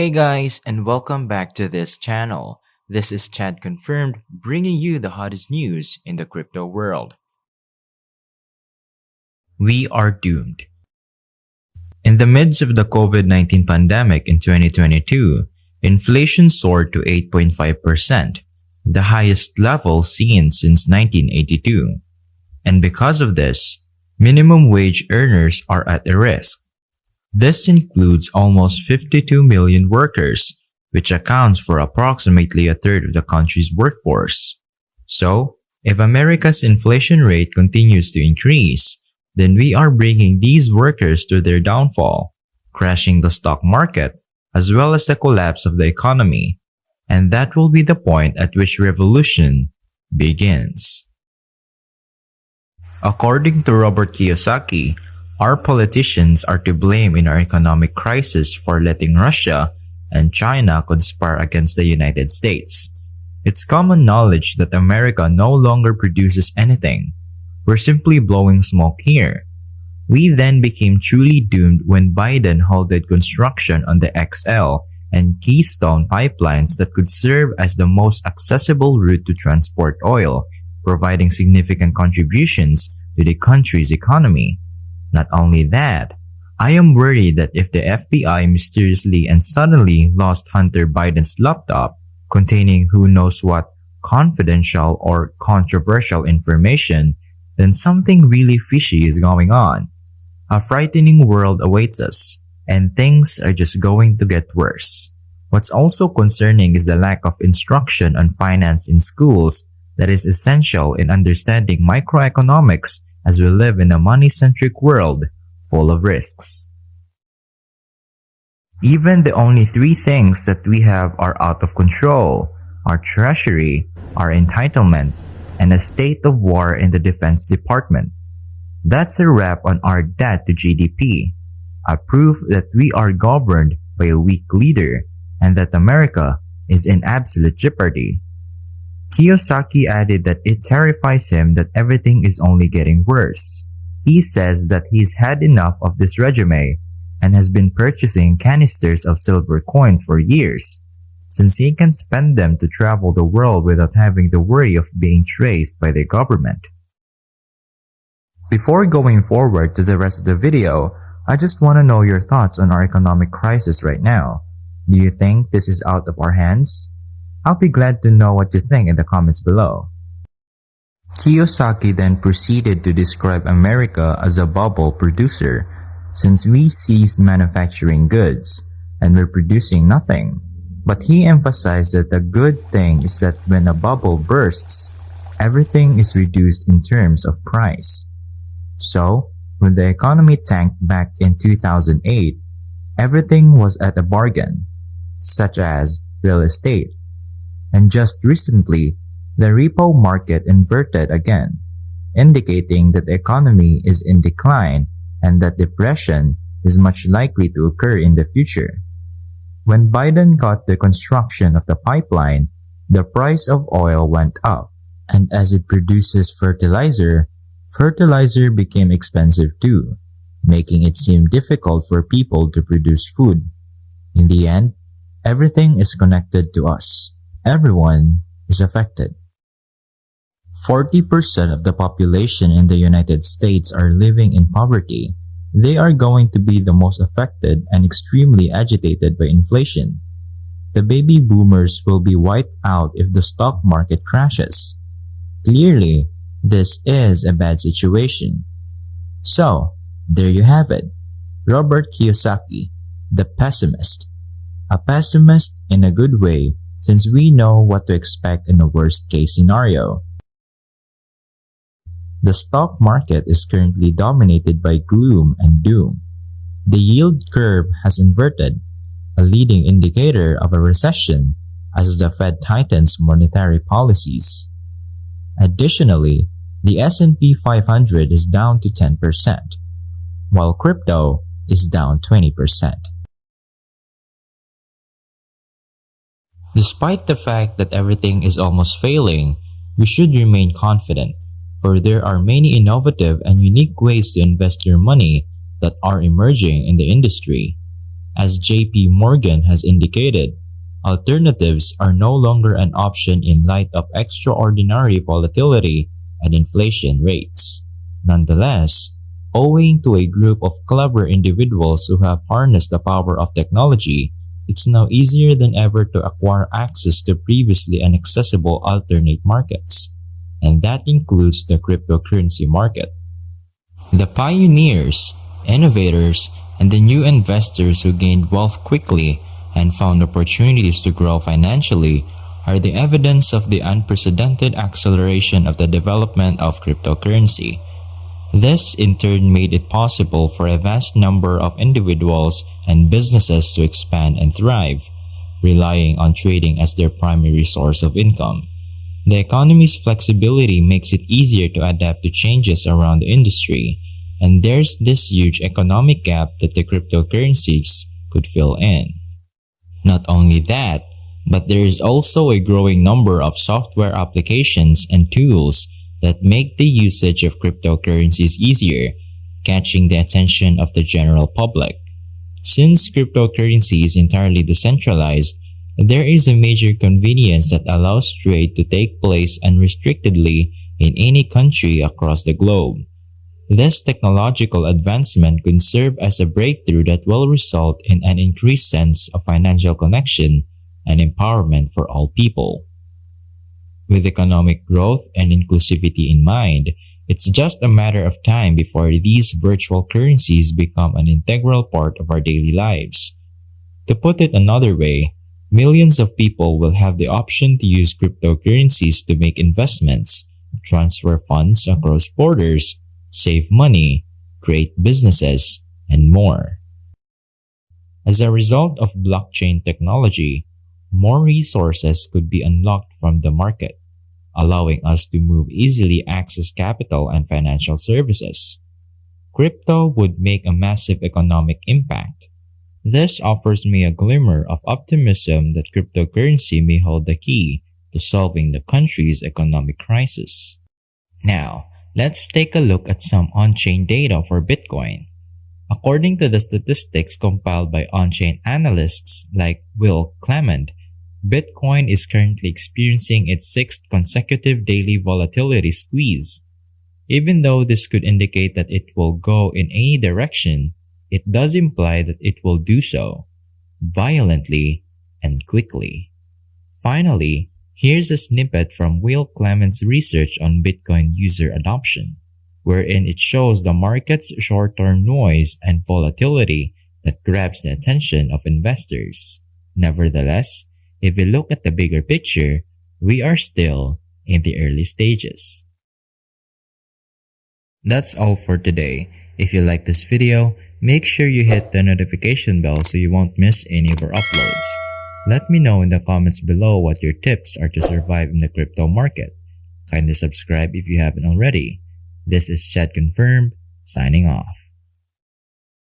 Hey guys, and welcome back to this channel. This is Chad Confirmed, bringing you the hottest news in the crypto world. We are doomed. In the midst of the COVID-19 pandemic in 2022, inflation soared to 8.5%, the highest level seen since 1982. And because of this, minimum wage earners are at a risk. This includes almost 52 million workers, which accounts for approximately a third of the country's workforce. So, if America's inflation rate continues to increase, then we are bringing these workers to their downfall, crashing the stock market, as well as the collapse of the economy. And that will be the point at which revolution begins. According to Robert Kiyosaki, our politicians are to blame in our economic crisis for letting Russia and China conspire against the United States. It's common knowledge that America no longer produces anything. We're simply blowing smoke here. We then became truly doomed when Biden halted construction on the XL and Keystone pipelines that could serve as the most accessible route to transport oil, providing significant contributions to the country's economy. Not only that, I am worried that if the FBI mysteriously and suddenly lost Hunter Biden's laptop containing who knows what confidential or controversial information, then something really fishy is going on. A frightening world awaits us, and things are just going to get worse. What's also concerning is the lack of instruction on finance in schools that is essential in understanding microeconomics as we live in a money-centric world full of risks. Even the only three things that we have are out of control: our treasury, our entitlement, and a state of war in the Defense Department. That's a wrap on our debt to GDP, a proof that we are governed by a weak leader and that America is in absolute jeopardy. Kiyosaki added that it terrifies him that everything is only getting worse. He says that he's had enough of this regime and has been purchasing canisters of silver coins for years, since he can spend them to travel the world without having the worry of being traced by the government. Before going forward to the rest of the video, I just want to know your thoughts on our economic crisis right now. Do you think this is out of our hands? I'll be glad to know what you think in the comments below. Kiyosaki then proceeded to describe America as a bubble producer, since we ceased manufacturing goods and we're producing nothing. But he emphasized that the good thing is that when a bubble bursts, everything is reduced in terms of price. So, when the economy tanked back in 2008, everything was at a bargain, such as real estate. And just recently, the repo market inverted again, indicating that the economy is in decline and that depression is much likely to occur in the future. When Biden got the construction of the pipeline, the price of oil went up, and as it produces fertilizer became expensive too, making it seem difficult for people to produce food. In the end, everything is connected to us. Everyone is affected. 40% of the population in the United States are living in poverty. They are going to be the most affected and extremely agitated by inflation. The baby boomers will be wiped out if the stock market crashes. Clearly, this is a bad situation. So, there you have it. Robert Kiyosaki, the pessimist. A pessimist in a good way, since we know what to expect in a worst-case scenario. The stock market is currently dominated by gloom and doom. The yield curve has inverted, a leading indicator of a recession as the Fed tightens monetary policies. Additionally, the S&P 500 is down to 10%, while crypto is down 20%. Despite the fact that everything is almost failing, we should remain confident, for there are many innovative and unique ways to invest your money that are emerging in the industry. As JP Morgan has indicated, alternatives are no longer an option in light of extraordinary volatility and inflation rates. Nonetheless, owing to a group of clever individuals who have harnessed the power of technology, it's now easier than ever to acquire access to previously inaccessible alternate markets, and that includes the cryptocurrency market. The pioneers, innovators, and the new investors who gained wealth quickly and found opportunities to grow financially are the evidence of the unprecedented acceleration of the development of cryptocurrency. This in turn made it possible for a vast number of individuals and businesses to expand and thrive, relying on trading as their primary source of income. The economy's flexibility makes it easier to adapt to changes around the industry, and there's this huge economic gap that the cryptocurrencies could fill in. Not only that, but there is also a growing number of software applications and tools that make the usage of cryptocurrencies easier, catching the attention of the general public. Since cryptocurrency is entirely decentralized, there is a major convenience that allows trade to take place unrestrictedly in any country across the globe. This technological advancement could serve as a breakthrough that will result in an increased sense of financial connection and empowerment for all people. With economic growth and inclusivity in mind, it's just a matter of time before these virtual currencies become an integral part of our daily lives. To put it another way, millions of people will have the option to use cryptocurrencies to make investments, transfer funds across borders, save money, create businesses, and more. As a result of blockchain technology, more resources could be unlocked from the market, allowing us to move easily access capital and financial services. Crypto would make a massive economic impact. This offers me a glimmer of optimism that cryptocurrency may hold the key to solving the country's economic crisis. Now, let's take a look at some on-chain data for Bitcoin. According to the statistics compiled by on-chain analysts like Will Clement, Bitcoin is currently experiencing its sixth consecutive daily volatility squeeze. Even though this could indicate that it will go in any direction, it does imply that it will do so violently and quickly. Finally, here's a snippet from Will Clement's research on Bitcoin user adoption, wherein it shows the market's short-term noise and volatility that grabs the attention of investors. Nevertheless, if we look at the bigger picture, we are still in the early stages. That's all for today. If you like this video, make sure you hit the notification bell so you won't miss any of our uploads. Let me know in the comments below what your tips are to survive in the crypto market. Kindly subscribe if you haven't already. This is Chad Confirmed, signing off.